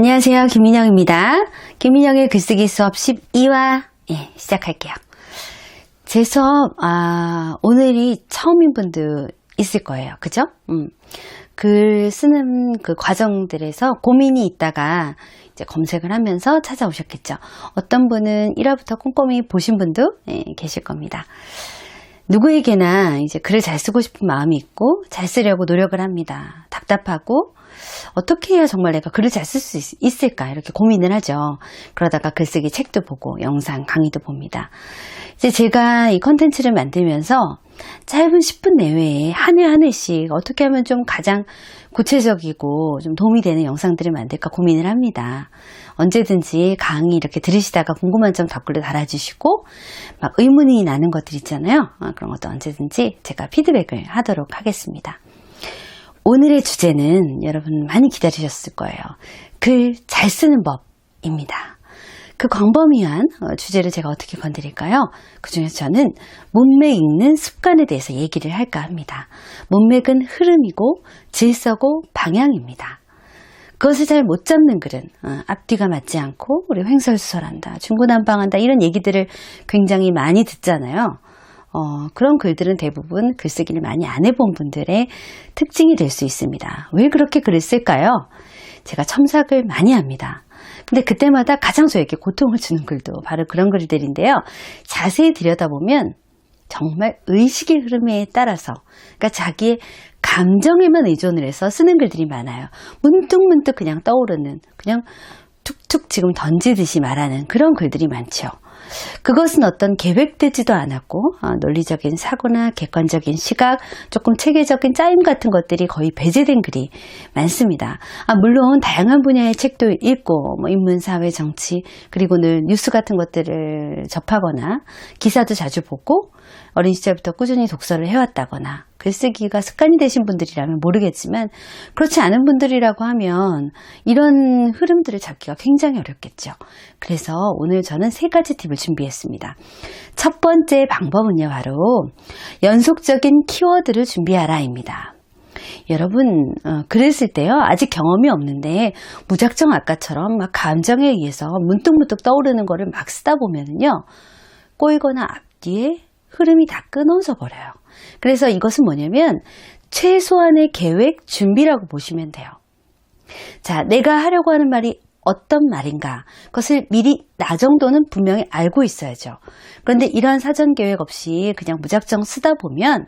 안녕하세요. 김민영입니다. 김민영의 글쓰기 수업 12화 시작할게요. 제 수업 오늘이 처음인 분도 있을 거예요. 그죠? 글 쓰는 그 과정들에서 고민이 있다가 이제 검색을 하면서 찾아오셨겠죠. 어떤 분은 1화부터 꼼꼼히 보신 분도 계실 겁니다. 누구에게나 이제 글을 잘 쓰고 싶은 마음이 있고 잘 쓰려고 노력을 합니다. 답답하고 어떻게 해야 정말 내가 글을 잘 쓸 수 있을까 이렇게 고민을 하죠. 그러다가 글쓰기 책도 보고 영상 강의도 봅니다. 이제 제가 이 컨텐츠를 만들면서 짧은 10분 내외에 한 회 한 회씩 어떻게 하면 좀 가장 구체적이고 좀 도움이 되는 영상들을 만들까 고민을 합니다. 언제든지 강의 이렇게 들으시다가 궁금한 점 댓글로 달아주시고 막 의문이 나는 것들 있잖아요. 그런 것도 언제든지 제가 피드백을 하도록 하겠습니다. 오늘의 주제는 여러분 많이 기다리셨을 거예요. 글 잘 쓰는 법입니다. 그 광범위한 주제를 제가 어떻게 건드릴까요? 그 중에서 저는 문맥 읽는 습관에 대해서 얘기를 할까 합니다. 문맥은 흐름이고 질서고 방향입니다. 그것을 잘 못 잡는 글은 앞뒤가 맞지 않고 우리 횡설수설한다, 중구난방한다 이런 얘기들을 굉장히 많이 듣잖아요. 그런 글들은 대부분 글쓰기를 많이 안 해본 분들의 특징이 될 수 있습니다. 왜 그렇게 글을 쓸까요? 제가 첨삭을 많이 합니다. 근데 그때마다 가장 저에게 고통을 주는 글도 바로 그런 글들인데요. 자세히 들여다보면 정말 의식의 흐름에 따라서, 그러니까 자기의 감정에만 의존을 해서 쓰는 글들이 많아요. 문득문득 그냥 떠오르는, 그냥 툭툭 지금 던지듯이 말하는 그런 글들이 많죠. 그것은 어떤 계획되지도 않았고 논리적인 사고나 객관적인 시각, 조금 체계적인 짜임 같은 것들이 거의 배제된 글이 많습니다. 물론 다양한 분야의 책도 읽고 인문, 사회, 정치, 그리고 늘 뉴스 같은 것들을 접하거나 기사도 자주 보고 어린 시절부터 꾸준히 독서를 해왔다거나 글쓰기가 습관이 되신 분들이라면 모르겠지만 그렇지 않은 분들이라고 하면 이런 흐름들을 잡기가 굉장히 어렵겠죠. 그래서 오늘 저는 3가지 팁을 준비했습니다. 첫 번째 방법은요, 바로 연속적인 키워드를 준비하라입니다. 여러분 글을 쓸 때요, 아직 경험이 없는데 무작정 아까처럼 막 감정에 의해서 문득문득 떠오르는 거를 막 쓰다 보면은요, 꼬이거나 앞뒤에 흐름이 다 끊어져 버려요. 그래서 이것은 뭐냐면 최소한의 계획 준비라고 보시면 돼요. 자, 내가 하려고 하는 말이 어떤 말인가, 그것을 미리 나 정도는 분명히 알고 있어야죠. 그런데 이러한 사전 계획 없이 그냥 무작정 쓰다 보면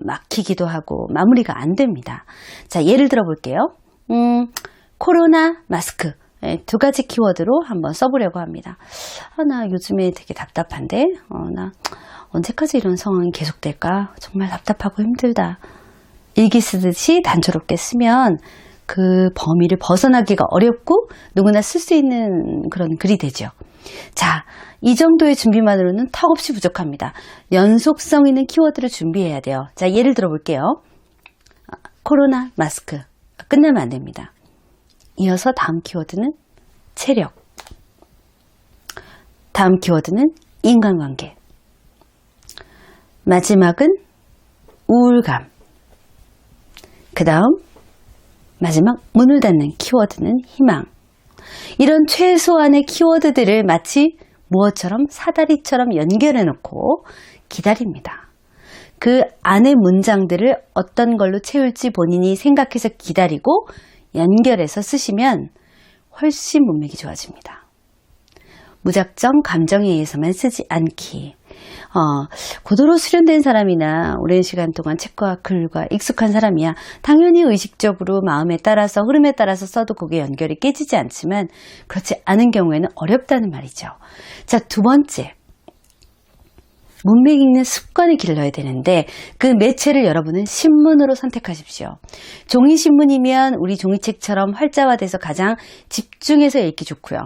막히기도 하고 마무리가 안 됩니다. 자, 예를 들어 볼게요. 코로나 마스크, 2가지 키워드로 한번 써보려고 합니다. 나 요즘에 되게 답답한데 나 언제까지 이런 상황이 계속될까? 정말 답답하고 힘들다. 일기 쓰듯이 단조롭게 쓰면 그 범위를 벗어나기가 어렵고 누구나 쓸 수 있는 그런 글이 되죠. 자, 이 정도의 준비만으로는 턱없이 부족합니다. 연속성 있는 키워드를 준비해야 돼요. 자, 예를 들어 볼게요. 코로나 마스크. 끝나면 안 됩니다. 이어서 다음 키워드는 체력. 다음 키워드는 인간관계. 마지막은 우울감. 그 다음 마지막 문을 닫는 키워드는 희망. 이런 최소한의 키워드들을 마치 무엇처럼 사다리처럼 연결해 놓고 기다립니다. 그 안의 문장들을 어떤 걸로 채울지 본인이 생각해서 기다리고 연결해서 쓰시면 훨씬 문맥이 좋아집니다. 무작정 감정에 의해서만 쓰지 않기. 고도로 수련된 사람이나 오랜 시간 동안 책과 글과 익숙한 사람이야 당연히 의식적으로 마음에 따라서 흐름에 따라서 써도 그게 연결이 깨지지 않지만 그렇지 않은 경우에는 어렵다는 말이죠. 자, 2번째. 문맥 읽는 습관을 길러야 되는데 그 매체를 여러분은 신문으로 선택하십시오. 종이신문이면 우리 종이책처럼 활자화돼서 가장 집중해서 읽기 좋고요.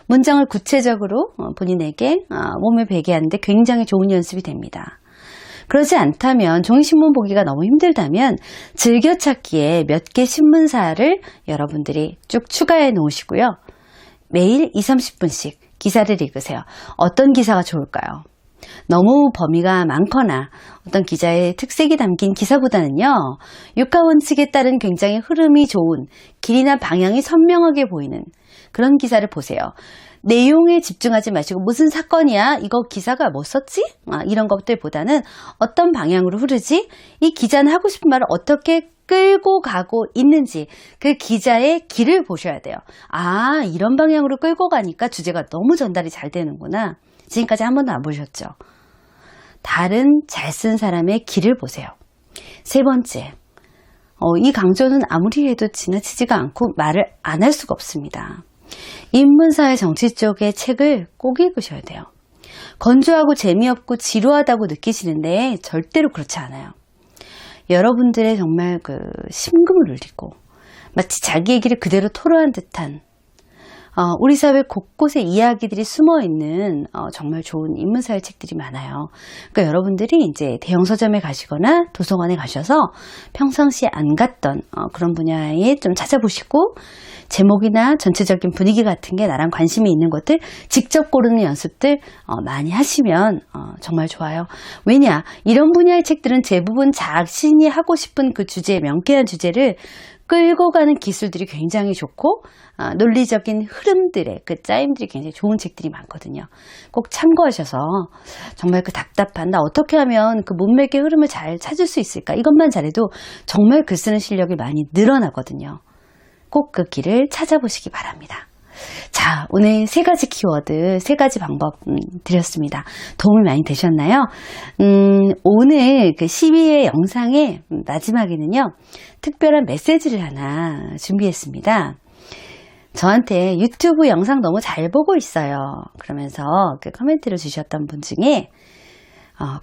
문장을 구체적으로 본인에게 몸에 배게 하는데 굉장히 좋은 연습이 됩니다. 그렇지 않다면 종이신문 보기가 너무 힘들다면 즐겨찾기에 몇 개 신문사를 여러분들이 쭉 추가해 놓으시고요. 매일 20, 30분씩 기사를 읽으세요. 어떤 기사가 좋을까요? 너무 범위가 많거나 어떤 기자의 특색이 담긴 기사보다는요, 육하 원칙에 따른 굉장히 흐름이 좋은, 길이나 방향이 선명하게 보이는 그런 기사를 보세요. 내용에 집중하지 마시고 무슨 사건이야? 이거 기사가 뭐 썼지? 이런 것들보다는 어떤 방향으로 흐르지? 이 기자는 하고 싶은 말을 어떻게 끌고 가고 있는지 그 기자의 길을 보셔야 돼요. 아, 이런 방향으로 끌고 가니까 주제가 너무 전달이 잘 되는구나. 지금까지 한 번도 안 보셨죠? 다른 잘 쓴 사람의 길을 보세요. 세 번째, 이 강조는 아무리 해도 지나치지가 않고 말을 안 할 수가 없습니다. 인문사회 정치 쪽의 책을 꼭 읽으셔야 돼요. 건조하고 재미없고 지루하다고 느끼시는데 절대로 그렇지 않아요. 여러분들의 정말 그 심금을 울리고 마치 자기 얘기를 그대로 토로한 듯한 우리 사회 곳곳에 이야기들이 숨어있는 정말 좋은 인문사회 책들이 많아요. 그러니까 여러분들이 이제 대형 서점에 가시거나 도서관에 가셔서 평상시에 안 갔던 그런 분야에 좀 찾아보시고 제목이나 전체적인 분위기 같은 게 나랑 관심이 있는 것들 직접 고르는 연습들 많이 하시면 정말 좋아요. 왜냐? 이런 분야의 책들은 대부분 자신이 하고 싶은 그 주제, 명쾌한 주제를 끌고 가는 기술들이 굉장히 좋고 논리적인 흐름들의 그 짜임들이 굉장히 좋은 책들이 많거든요. 꼭 참고하셔서 정말 그 답답한 나 어떻게 하면 그 문맥의 흐름을 잘 찾을 수 있을까? 이것만 잘해도 정말 글 쓰는 실력이 많이 늘어나거든요. 꼭 그 길을 찾아보시기 바랍니다. 자, 오늘 세 가지 키워드, 세 가지 방법 드렸습니다. 도움이 많이 되셨나요? 오늘 그 12회 영상의 마지막에는요, 특별한 메시지를 하나 준비했습니다. 저한테 유튜브 영상 너무 잘 보고 있어요. 그러면서 그 코멘트를 주셨던 분 중에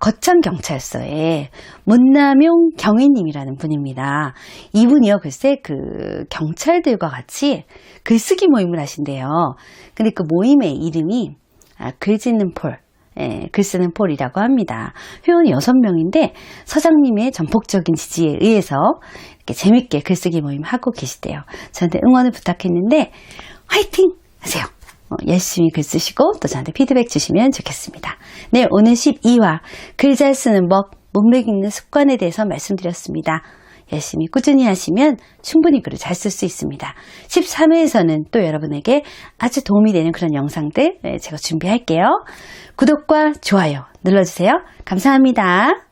거창경찰서의 문남용 경위님이라는 분입니다. 이분이요, 글쎄 그 경찰들과 같이 글쓰기 모임을 하신대요. 근데 그 모임의 이름이 글짓는 폴, 글쓰는 폴이라고 합니다. 회원이 6명인데 서장님의 전폭적인 지지에 의해서 이렇게 재밌게 글쓰기 모임 하고 계시대요. 저한테 응원을 부탁했는데 화이팅 하세요. 열심히 글 쓰시고 또 저한테 피드백 주시면 좋겠습니다. 네, 오늘 12화 글 잘 쓰는 법, 문맥 읽는 습관에 대해서 말씀드렸습니다. 열심히 꾸준히 하시면 충분히 글을 잘 쓸 수 있습니다. 13회에서는 또 여러분에게 아주 도움이 되는 그런 영상들 제가 준비할게요. 구독과 좋아요 눌러주세요. 감사합니다.